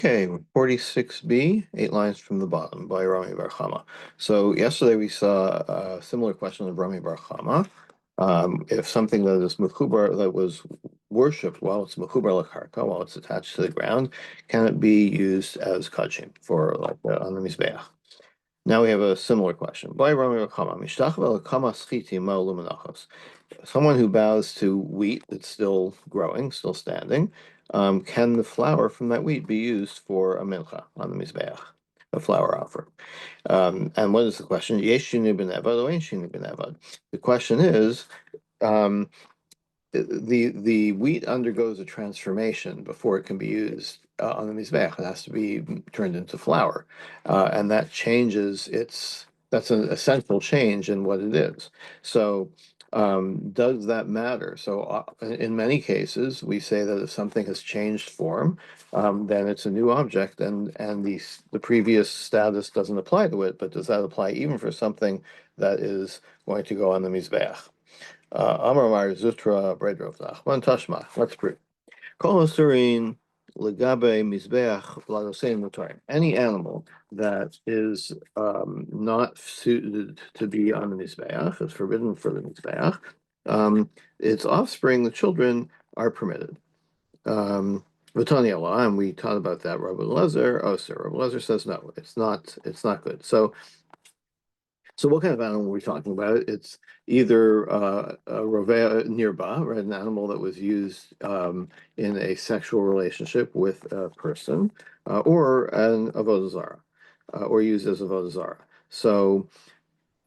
Okay, 46b, 8 lines from the bottom by Rami Bar Chama. So yesterday we saw a similar question of Rami Bar Chama. If something that is mechubar, that was worshipped while it's mechubar lakarka, while it's attached to the ground, can it be used as kachim for like on the mizbeach? Now we have a similar question. By Rami Bar Chama, mishtach ve'lakama schiti ma'u lumenachos. Someone who bows to wheat that's still growing, still standing, can the flour from that wheat be used for a mincha on the mizbeach, a flour offering? And what is the question? Yesh shinu b'nevad or ain't shinu b'nevad? The question is, um, the wheat undergoes a transformation before it can be used on the mizbeach. It has to be turned into flour, and that changes its. That's an essential change in what it is. So, does that matter? So, in many cases, we say that if something has changed form, then it's a new object, and the previous status doesn't apply to it. But does that apply even for something that is going to go on the mizbeach? Amar Zutra Bredrov Nachman Tashma. Let's prove. Kol Hasurin Legabe Mizbeach Ladosein Mutarim. Any animal that is not suited to be on the Mizbeach, is forbidden for the Mizbeach. Its offspring, the children, are permitted. V'tani Allah, and we taught about that. Rabbi Lezer, oh, sir, Rabbi Lezer says no, it's not good. So what kind of animal are we talking about? It's either a rovea nirba, right, an animal that was used in a sexual relationship with a person, or an avodah zarah, or used as avodah zarah. So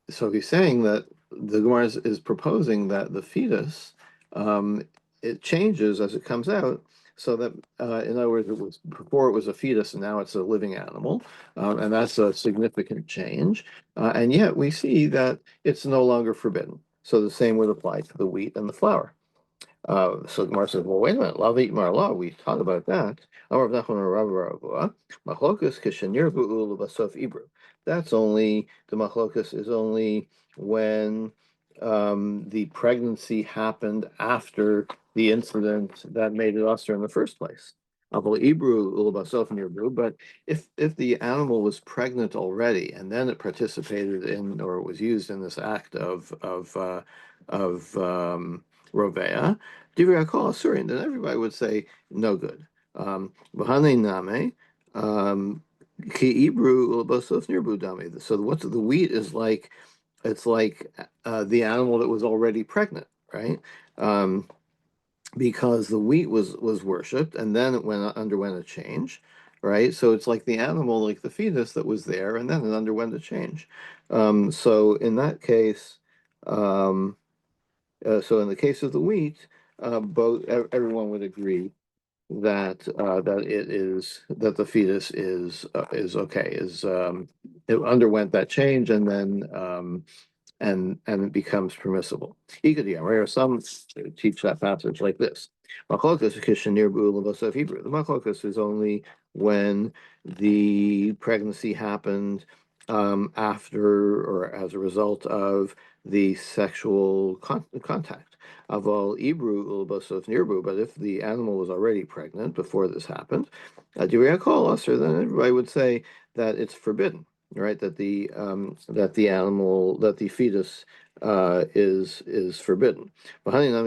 he's saying that the Gemara is proposing that the fetus it changes as it comes out, so that in other words, it was before it was a fetus and now it's a living animal, and that's a significant change. And yet we see that it's no longer forbidden. So the same would apply to the wheat and the flour. So Gemara says, well, wait a minute, lav mar law, we talked about that. That's only, the machlokus is only when the pregnancy happened after the incident that made it usher in the first place. But if the animal was pregnant already and then it participated in or was used in this act of rovea, Divrei HaKol Asurin, then everybody would say no good. V'hanei name, ki ibru ulbasos nirbu dami. So what's the wheat is like? It's like the animal that was already pregnant, right? Because the wheat was worshipped and then it underwent a change, right? So it's like the animal, like the fetus that was there, and then it underwent a change. So in that case, so in the case of the wheat, both everyone would agree that that the fetus is okay, it underwent that change and then and it becomes permissible. Or some teach that passage like this. The machlokas is only when the pregnancy happened after or as a result of the sexual contact. Aval ibru ulbasov nirbu, but if the animal was already pregnant before this happened, then everybody would say that it's forbidden, right? That the animal, that the fetus is forbidden. And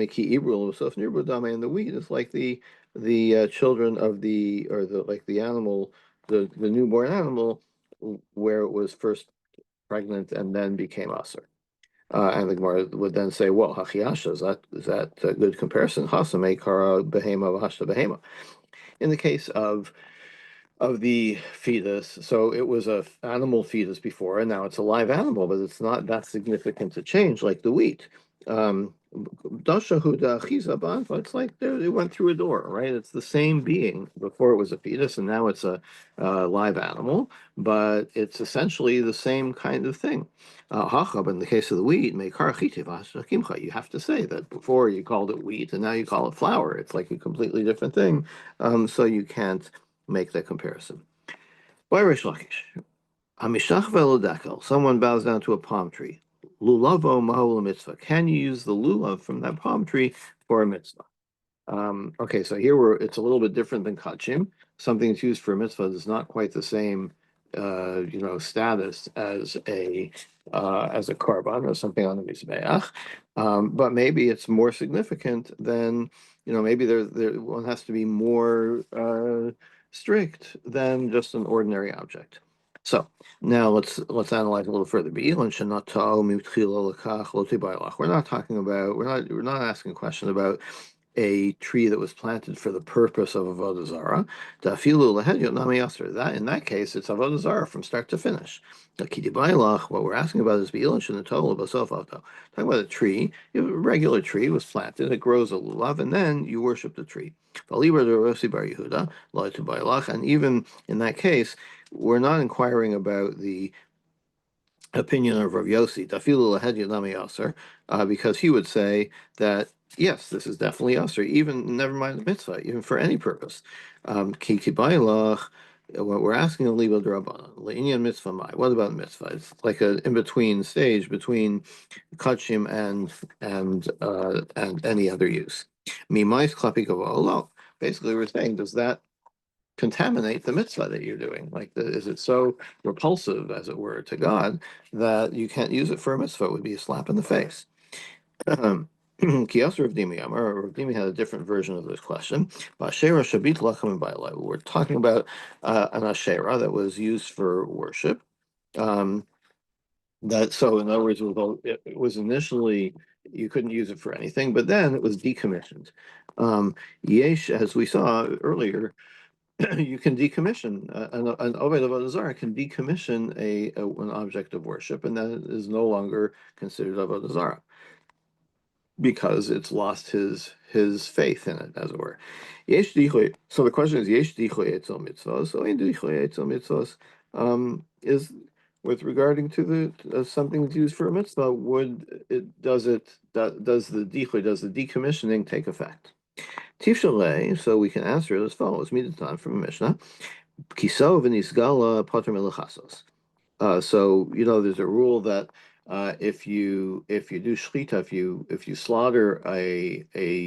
the wheat is like the children of the, or the, like the animal, the newborn animal, where it was first pregnant and then became aser. And the Gemara would then say, well, hachiyasha, is that a good comparison? Hasame kara behema v'hashta behema. In the case of the fetus, so it was a animal fetus before, and now it's a live animal, but it's not that significant a change like the wheat. It's like it went through a door, right? It's the same being. Before it was a fetus, and now it's a live animal, but it's essentially the same kind of thing. In the case of the wheat, you have to say that before you called it wheat, and now you call it flour. It's like a completely different thing. So you can't make that comparison. By Rish Lakish, Hamishach velodekel, someone bows down to a palm tree. Lulavo mahul mitzvah. Can you use the lulav from that palm tree for a mitzvah? Okay, so here it's a little bit different than kachim. something that's used for a mitzvah is not quite the same, status as a korban or something on the mizbeach. But maybe it's more significant than, maybe there one has to be more strict than just an ordinary object. So now let's analyze a little further. We're not talking about we're not asking a question about a tree that was planted for the purpose of Avodah Zarah. That in that case, it's Avodah Zarah from start to finish. What we're asking about is talking about a tree, a regular tree was planted, it grows a lulav, and then you worship the tree. And even in that case, we're not inquiring about the opinion of Rav Yossi, Dafilu Lahed Yadami Aser, because he would say that yes, this is definitely Aser, even never mind the mitzvah, even for any purpose. Ki kibaylach, what we're asking of Liba Drabanan, Le'inyan mitzvah mai. What about mitzvah? It's like an in-between stage between kachim and any other use. Mimais klapi kavalo. Basically, we're saying, does that contaminate the mitzvah that you're doing? Like, is it so repulsive, as it were, to God that you can't use it for a mitzvah? It would be a slap in the face. Kiyasar Rav Dimi Amar, Rav Dimi had a different version of this question. Ba'ashera shabit lachem ba'alai. We're talking about an ashera that was used for worship. So in other words, it was initially you couldn't use it for anything, but then it was decommissioned. Yesh, as we saw earlier, you can decommission an Oved Avodah Zarah can decommission an object of worship, and then it is no longer considered Avodah Zarah because it's lost his faith in it, as it were. So the question is, Yesh dichoy etzol mitzvos, so in dichoy etzol mitzvos is with regarding to the something that's used for a mitzvah. Does the decommissioning take effect? Tifshalei, so we can answer it as follows: Midatan from a Mishnah, Kiso v'nisgala pater melachasos. So there's a rule that if you do shchita, if you slaughter a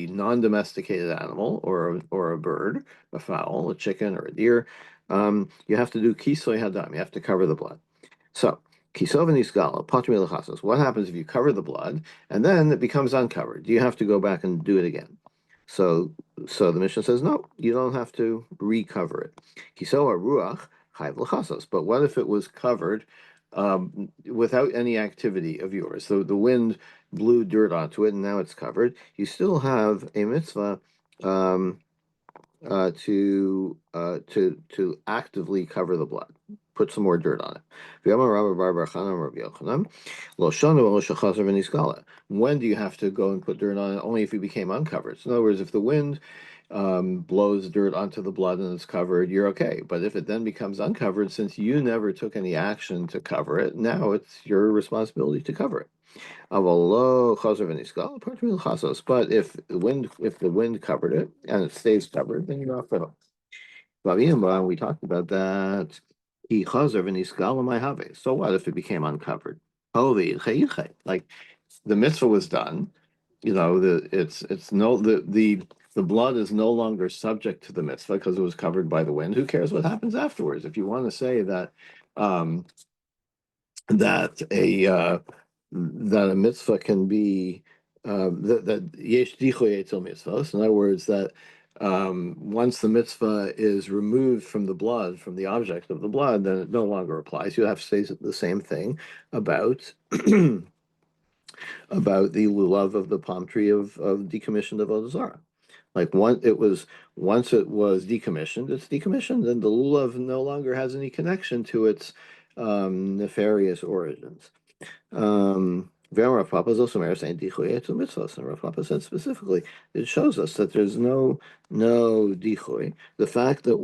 non-domesticated animal or a bird, a fowl, a chicken or a deer, you have to do kisoy hadam. You have to cover the blood. So, Kisovanis Gala, Patri Lachasos. What happens if you cover the blood and then it becomes uncovered? Do you have to go back and do it again? So the Mishnah says, no, you don't have to recover it. Kisoa Ruach, Chayv Lachasos. But what if it was covered without any activity of yours? So the wind blew dirt onto it and now it's covered. You still have a mitzvah to actively cover the blood, put some more dirt on it. When do you have to go and put dirt on it? Only if it became uncovered. So in other words, if the wind blows dirt onto the blood and it's covered, you're okay. But if it then becomes uncovered, since you never took any action to cover it, now it's your responsibility to cover it. But if the wind covered it and it stays covered, then you're off it. We talked about that. So what if it became uncovered? Like the mitzvah was done, the blood is no longer subject to the mitzvah because it was covered by the wind. Who cares what happens afterwards? If you want to say that that a mitzvah can be that yesh dichoy etzol mitzvos. In other words, that once the mitzvah is removed from the blood, from the object of the blood, then it no longer applies. You have to say the same thing about about the lulav of the palm tree of decommissioned Avodah Zarah. Like once it was decommissioned, it's decommissioned, and the lulav no longer has any connection to its nefarious origins. Rav Papa is also saying dichoy to mitzvahs, and Rav Papa said specifically, it shows us that there's no dichoy. The fact that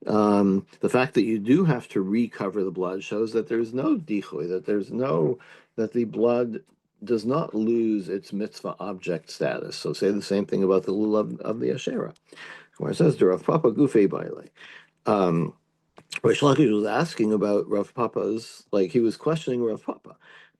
the fact that you do have to recover the blood shows that there's no dichoy, that the blood does not lose its mitzvah object status. So say the same thing about the lulav of the Asherah, where it says, Rav Papa gufei baile. Rish Lakish was asking about Rav Papa's, like he was questioning Rav Papa.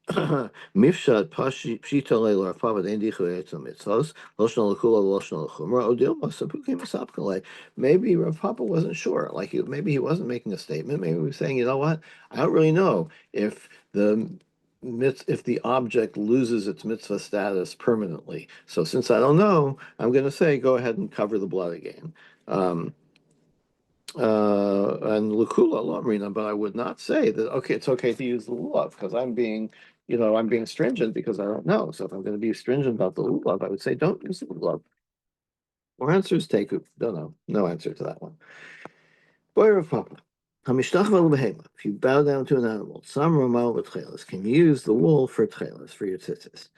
Mifshat pshita leila pavad ein dichu etzem mitzvos loshna lekula loshna lechumra odilma sapukim sapkale. Maybe Rav Papa wasn't sure. Maybe he wasn't making a statement. Maybe he was saying, you know what? I don't really know if the object loses its mitzvah status permanently. So since I don't know, I'm going to say go ahead and cover the blood again. Um, and Lukula Lomrina, but I would not say that, okay, it's okay to use the lulav because I'm being stringent because I don't know. So if I'm going to be stringent about the lulav, I would say don't use the lulav. Or answers take, don't know, no answer to that one. Boy of Papa. If you bow down to an animal, some Ramal with can you use the wool for tchelas, for your tzitzis?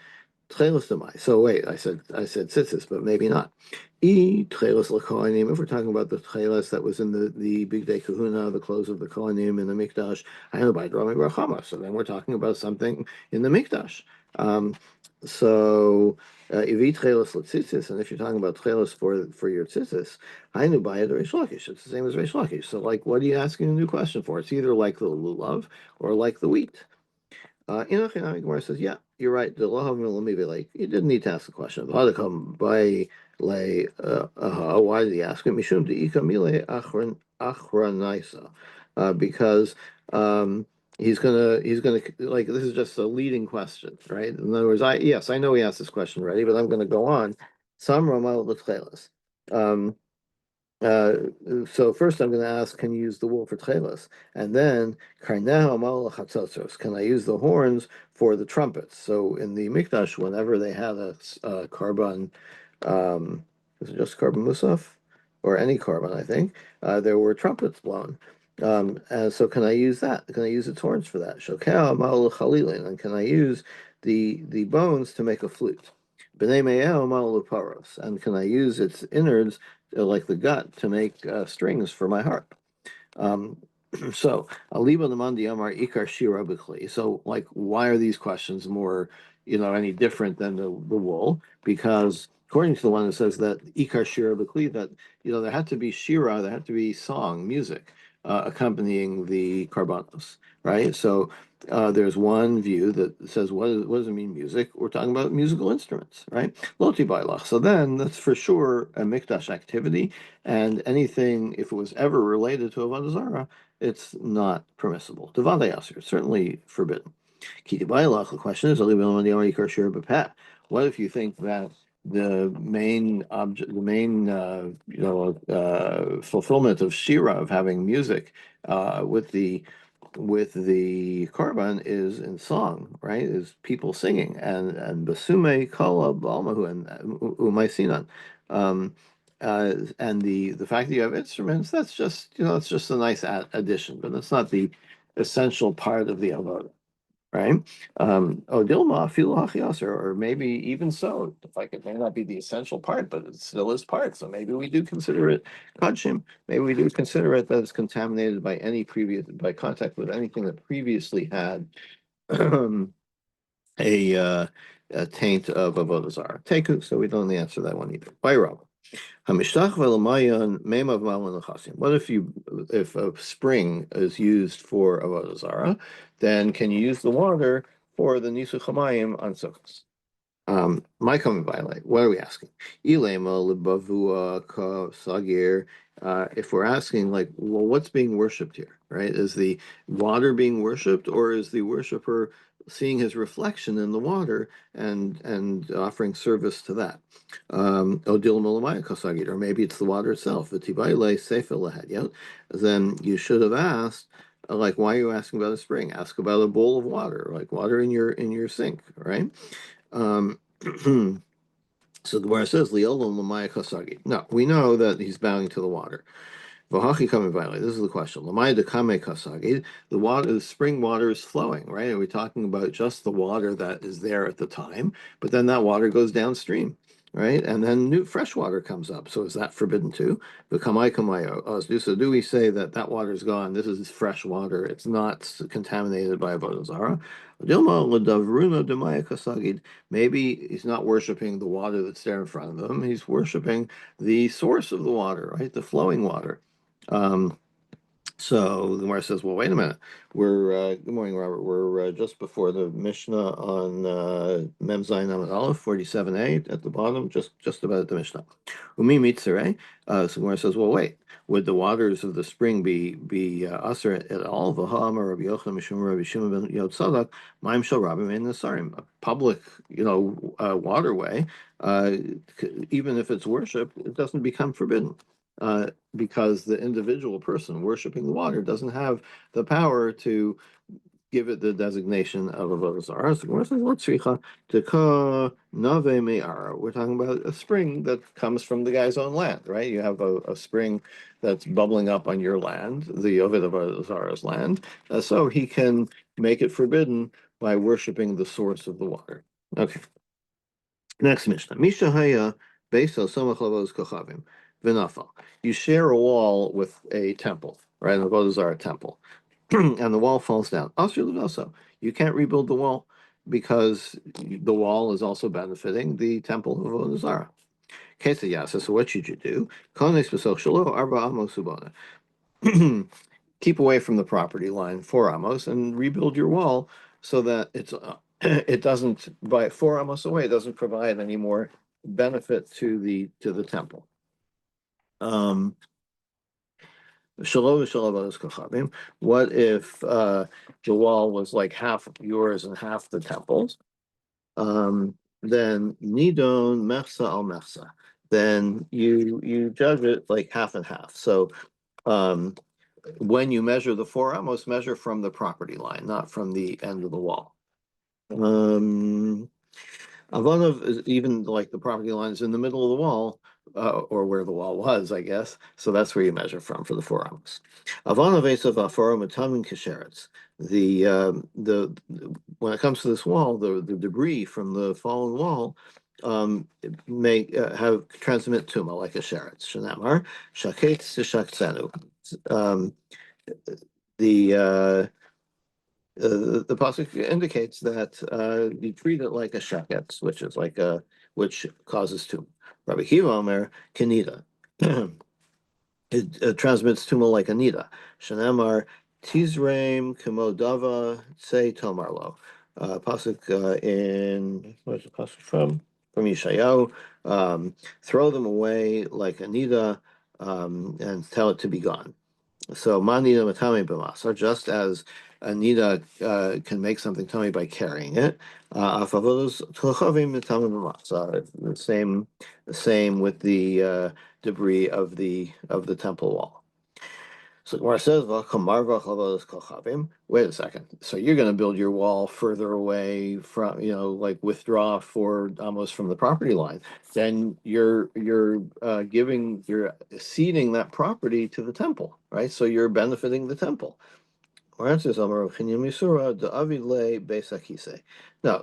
Tchelos demai. So wait, I said tzitzis, but maybe not. Tchelos l'kohanim. If we're talking about the tchelos that was in the big day kahuna, the clothes of the kohanim in the mikdash, I know by drawing rachama. So then we're talking about something in the mikdash. Um, so if tchelos l'tzitzis, and if you're talking about tchelos for your tzitzis, I knew by it Reish Lakish. It's the same as Reish Lakish. So what are you asking a new question for? It's either like the lulav or like the wheat. Enoch and Gemara says, yeah, you're right. The law of like you didn't need to ask the question. How to come by lay? Why did he ask him? Mishum deika mile achranaisa, because he's gonna like this is just a leading question, right? In other words, I know he asked this question already, but I'm gonna go on. Some Ramal l'tchelas. Um, uh, so first I'm going to ask, can you use the wool for tchelas? And then, karneh amal chatzotros, can I use the horns for the trumpets? So in the Mikdash, whenever they had a carbon, was it just carbon musaf? Or any carbon, I think, there were trumpets blown. And so can I use that? Can I use its horns for that? Shokel amal chalilin, and can I use the bones to make a flute? B'nei me'el amal paros, and can I use its innards like the gut, to make strings for my harp. Um, so Aliba Namandi Amar Ikar Shira B'chli. So why are these questions more, any different than the wool? Because according to the one that says that Ikar Shira B'chli, that there had to be shira, there had to be song, music, accompanying the karbanos, right? So there's one view that says, what does it mean music? We're talking about musical instruments, right? Loti bailach. So then that's for sure a mikdash activity, and anything, if it was ever related to Avodah Zarah, it's not permissible. Devadei asur, certainly forbidden. Kiti bailach. The question is, what if you think that the main object, the main fulfillment of shira, of having music with the korban, is in song, right? Is people singing and basume kala balmahu and umaisinan. Um, and the fact that you have instruments, that's just it's just a nice addition, but it's not the essential part of the avodah, right? Odilma filachias, or maybe even so, it may not be the essential part, but it still is part. So maybe we do consider it kachim. Maybe we do consider it that it's contaminated by contact with anything that previously had a a taint of avodah zarah. Teku, so we don't answer that one either. Bayram. What if a spring is used for avodah zarah? Then can you use the water for the nisuch hamayim on sukkos? My coming by light. What are we asking? Ilema lebavua ka sagir. If we're asking, well, what's being worshipped here, right? Is the water being worshipped, or is the worshiper seeing his reflection in the water and offering service to that? Odil molamaya kasagir, or maybe it's the water itself. V'tibayle seifel lahadyot. Then you should have asked, why are you asking about a spring? Ask about a bowl of water, like water in your sink, right? Um, so the Gemara says, "Li'olam l'maya kasagi." No, we know that he's bowing to the water. V'hachi kamei v'alei. This is the question. L'maya dekame kasagi. The water, the spring water is flowing, right? Are we talking about just the water that is there at the time? But then that water goes downstream, right? And then new fresh water comes up. So is that forbidden too? V'kamai kamayo. So do we say that water is gone? This is fresh water. It's not contaminated by avodah zarah. Dilma l'davruna demaya kasagid. Maybe he's not worshiping the water that's there in front of him. He's worshiping the source of the water, right? The flowing water. Um, So the Gemara says, "Well, wait a minute. We're good morning, Robert. We're just before the Mishnah on Mem Zayin Amud Aleph 47a at the bottom, just about the Mishnah. Umi mitzarei. So the Gemara says, "Well, wait. Would the waters of the spring be aser at all? V'ha'amar Rabbi Yochanan Mishum Rabbi Shimon ben Yotzadak Ma'im shel Rabbi Mein Nasarim. A public, waterway. Uh, Even if it's worship, it doesn't become forbidden." Because the individual person worshiping the water doesn't have the power to give it the designation of Avodah Zarah. So Gemara says, "What tzricha teka nave me'ara?" We're talking about a spring that comes from the guy's own land, right? You have a spring that's bubbling up on your land, the Ovid of Avodah Zarah's land, so he can make it forbidden by worshiping the source of the water. Okay. Next Mishnah. Misha Haya Beso Somach Lavos Kochavim V'Nafal. You share a wall with a temple, right? The Avodah Zarah temple, and the wall falls down. Also, you can't rebuild the wall because the wall is also benefiting the temple of Avodah Zarah. Kesa Yasa. So what should you do? Konex B'Soch Shelo Arba Amos Ubana. Keep away from the property line 4 amos and rebuild your wall so that it doesn't, by 4 amos away, it doesn't provide any more benefit to the temple. What if the wall was like half yours and half the temple's? Then nidon mechsa al mechsa. Then you judge it like half and half. So um, when you measure the 4 amos, measure from the property line, not from the end of the wall. Avodah is even like the property line is in the middle of the wall, or where the wall was, I guess. So that's where you measure from for the 4 amos. Avodah vesav aforo matamin kesheretz. The when it comes to this wall, the debris from the fallen wall may have transmit tuma like a sheretz. Shenamar shaket sishaktzenu. Um, the the pasuk indicates that you treat it like a shaketz, which causes tumor. Rabbi Kiva Omer kenida. It transmits tumor like a nida. Shanamar tizreim kemodava say tomarlo. Pasuk in where's the pasuk from? From Yeshayahu. Throw them away like a nida, and tell it to be gone. So manida matame b'masar, just as Anita can make something tummy by carrying it. Afavodos tochavim matame b'masar. The same with the debris of the temple wall. So Gemara says, wait a second. So you're going to build your wall further away from, like withdraw almost from the property line. Then you're ceding that property to the temple, right? So you're benefiting the temple. No,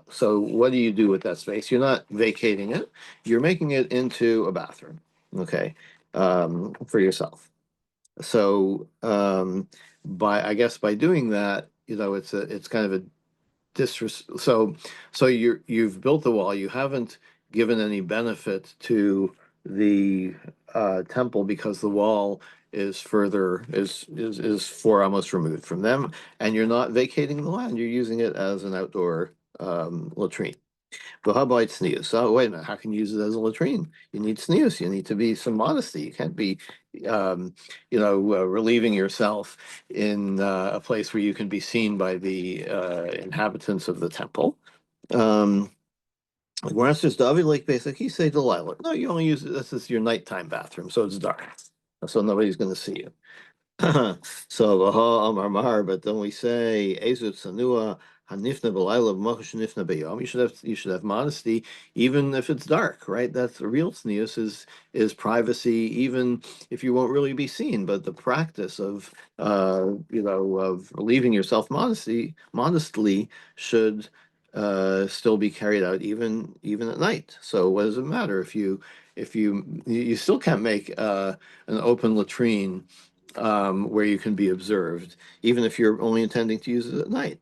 so what do you do with that space? You're not vacating it. You're making it into a bathroom, okay, for yourself. So by doing that, it's kind of a so you've built the wall. You haven't given any benefit to the temple because the wall is further is 4 amos removed from them, and you're not vacating the land. You're using it as an outdoor latrine. But how about tznius? Oh, wait a minute. How can you use it as a latrine? You need tznius. You need to be some modesty. You can't be, relieving yourself in a place where you can be seen by the inhabitants of the temple. Like where says David Lake Basic, he say Delilah. No, you only use it. This is your nighttime bathroom, so it's dark, so nobody's going to see you. So Laha Amar Mar, but then we say Ezut Sanua Hanifna B'Laila B'Machush Nifna B'Yom. You should have modesty even if it's dark, right? That's the real tznius is privacy, even if you won't really be seen. But the practice of of relieving yourself modestly should still be carried out even at night. So what does it matter if you still can't make an open latrine where you can be observed, even if you're only intending to use it at night.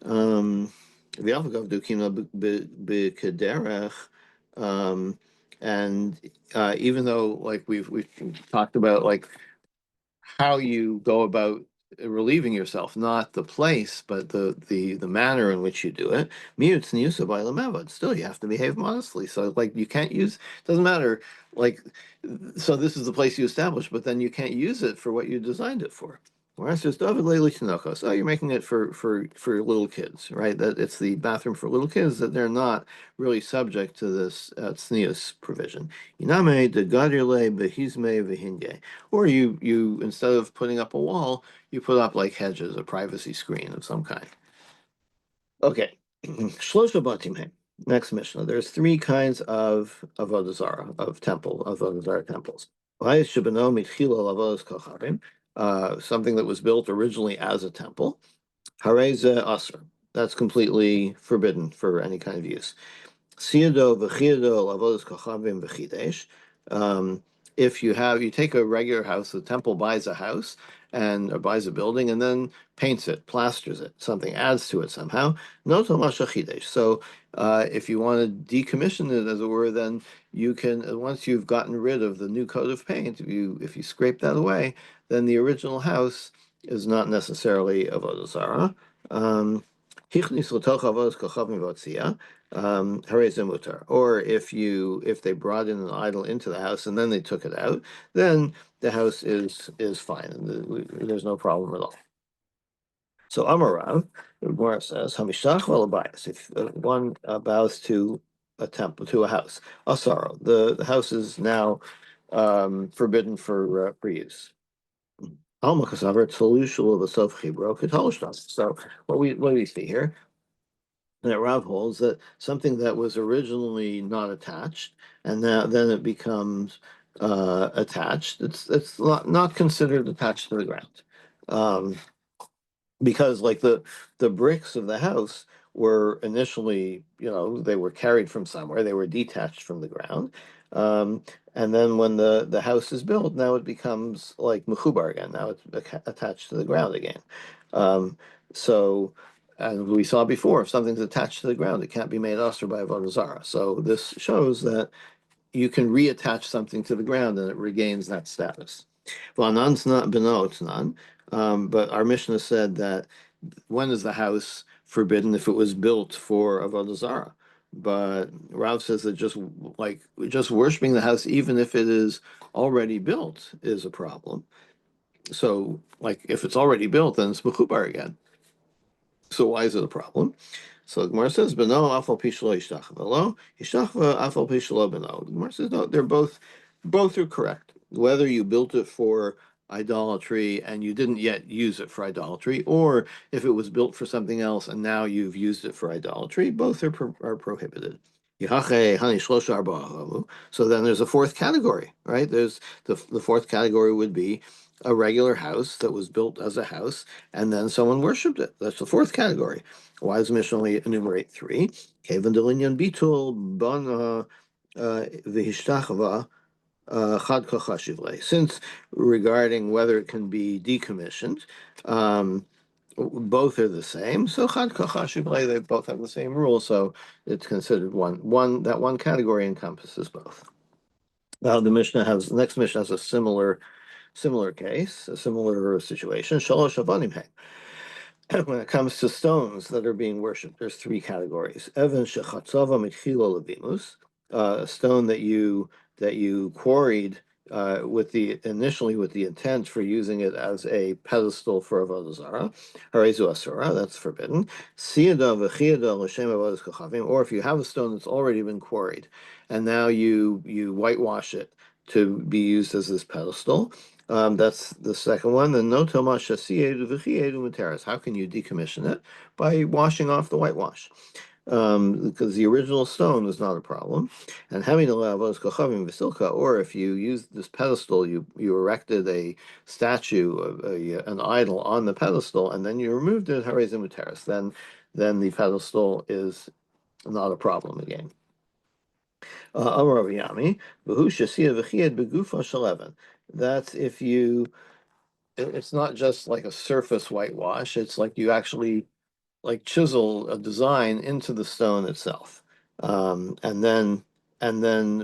Um, um, and even though like we've talked about like how you go about relieving yourself, not the place, but the manner in which you do it. Miyutz niyusa by lamavad. Still, you have to behave modestly. So, like, you can't use. Doesn't matter. Like, so this is the place you established, but then you can't use it for what you designed it for. Whereas just David Leili Shinokos, oh, you're making it for little kids, right? That it's the bathroom for little kids, that they're not really subject to this tznius provision. Iname de gadirle behizme vehinge. Or you instead of putting up a wall, you put up like hedges, a privacy screen of some kind. Okay, Shlosha Batim. Next Mishnah. There's three kinds of Avodah Zarah, of Avodah Zarah temples. Something that was built originally as a temple. Hareze Asr. That's completely forbidden for any kind of use. Siyado v'chiyado lavodas kochavim v'chidesh. If you take a regular house, the temple buys a house and or buys a building and then paints it, plasters it, something adds to it somehow. No tomasha chidesh. So if you want to decommission it, as it were, then you can. Once you've gotten rid of the new coat of paint, if you scrape that away, then the original house is not necessarily avodah zarah. Hichnis l'toch avodas kochavim v'otzia. Or if they brought in an idol into the house and then they took it out, then the house is fine and there's no problem at all. So Amarav, the Gemara says, Hamishach v'alabayas. If one bows to a temple, to a house, asaro, the house is now forbidden for use. So what do we see here? That Rav holds that something that was originally not attached and then it becomes attached. It's not considered attached to the ground, um, because like the bricks of the house were initially, they were carried from somewhere. They were detached from the ground. Um, and then when the house is built, now it becomes like mechubar again. Now it's attached to the ground again. Um, so, and we saw before, if something's attached to the ground, it can't be made usher by avodah zarah. So this shows that you can reattach something to the ground and it regains that status. Well, none's not beno, it's none. But our Mishnah said that when is the house forbidden if it was built for avodah zarah? But Rav says that just worshiping the house, even if it is already built, is a problem. So, like if it's already built, then it's mechubar again. So why is it a problem? So the Gemara says, "Beno afal pishlo yishtach velo yishtachva afal pishlo beno." The Gemara says, "No, they're both are correct. Whether you built it for idolatry and you didn't yet use it for idolatry, or if it was built for something else and now you've used it for idolatry, both are prohibited." Yihache hani shlosha arba'a havu. So then there's a fourth category, right? There's the fourth category would be a regular house that was built as a house and then someone worshipped it. That's the fourth category. Why does the Mishnah only enumerate three? Kevan delinyan bitul ban v'hishtachava chad kachashivle. Since regarding whether it can be decommissioned, both are the same. So chad kachashivle, they both have the same rule. So it's considered that one category encompasses both. Now the next Mishnah has a similar case, a similar situation. Shalosh avanim hang. When it comes to stones that are being worshipped, there's three categories. Evan shechatzava mitchila levimus, a stone that you quarried initially with the intent for using it as a pedestal for avodah zarah. Harezu asura, that's forbidden. Siyada v'chiyada l'shem avodas kochavim, or if you have a stone that's already been quarried, and now you whitewash it to be used as this pedestal. That's the second one. The no tomash shasiedu v'chiedu materas. How can you decommission it? By washing off the whitewash. Because the original stone is not a problem. And having a lavos kochavim v'silka, or if you used this pedestal, you erected a statue, an idol on the pedestal, and then you removed it, harizim materas, then the pedestal is not a problem again. Amar Aviyami, v'hu shasiyah v'chiyed begufa shaleven. That's if it's not just like a surface whitewash, it's like you actually like chisel a design into the stone itself, and then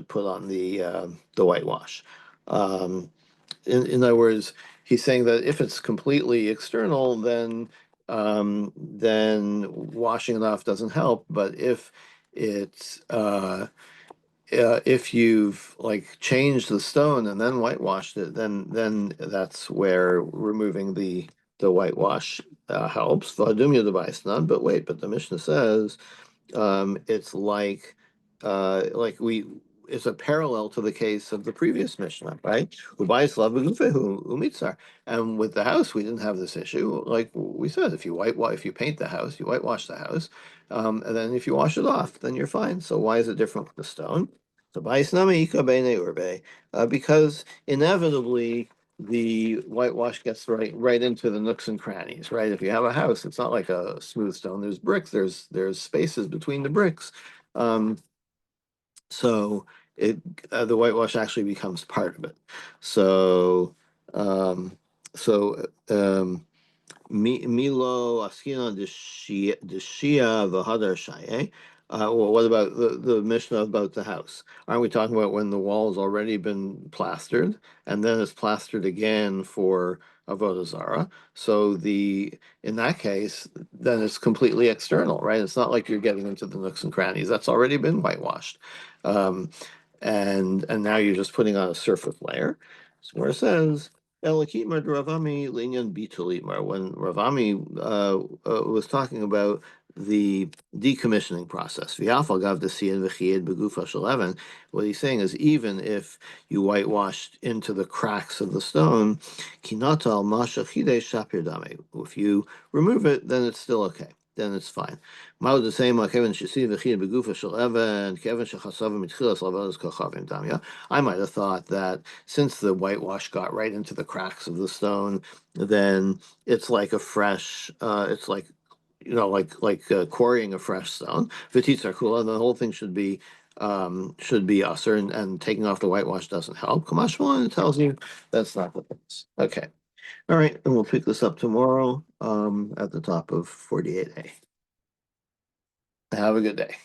put on the whitewash. In other words, he's saying that if it's completely external, then washing it off doesn't help. But it's if you've like changed the stone and then whitewashed it, then that's where removing the whitewash helps. V'adumya device none. But wait, but the Mishnah says it's like we it's a parallel to the case of the previous Mishnah, right? Ubayis lav b'gufehu umitzar. And with the house, we didn't have this issue. Like we said, if you paint the house, you whitewash the house, and then if you wash it off, then you're fine. So why is it different with the stone? So bayis nami ika bene urbe, because inevitably the whitewash gets right into the nooks and crannies, right? If you have a house, it's not like a smooth stone. There's bricks, there's spaces between the bricks. Um, so it the whitewash actually becomes part of it. So um, so Milo Askina Deshia Vahadar Shaye. Well, what about the Mishnah about the house? Aren't we talking about when the wall's already been plastered and then it's plastered again for Avodah Zarah? So in that case, then it's completely external, right? It's not like you're getting into the nooks and crannies. That's already been whitewashed. Um, and now you're just putting on a surface layer. So where it says Elakimar Ravami Linyan Bitulitmar, when Ravami was talking about the decommissioning process. V'afal gav desiyan v'chiyed begufa shel. What he's saying is even if you whitewashed into the cracks of the stone, kinatal masha chidei shapir dame. If you remove it, then it's still okay. Then it's fine. Mao the same like Kevin Shisi v'chiyed begufa shel and Kevin shechasavim mitchilas lavadas kachavim damya. I might have thought that since the whitewash got right into the cracks of the stone, then it's like a fresh, it's like quarrying a fresh stone. V'titzar kula, the whole thing should be usher, and taking off the whitewash doesn't help. Kamashmalan tells you that's not the case. Okay, all right, and we'll pick this up tomorrow at the top of 48A. Have a good day.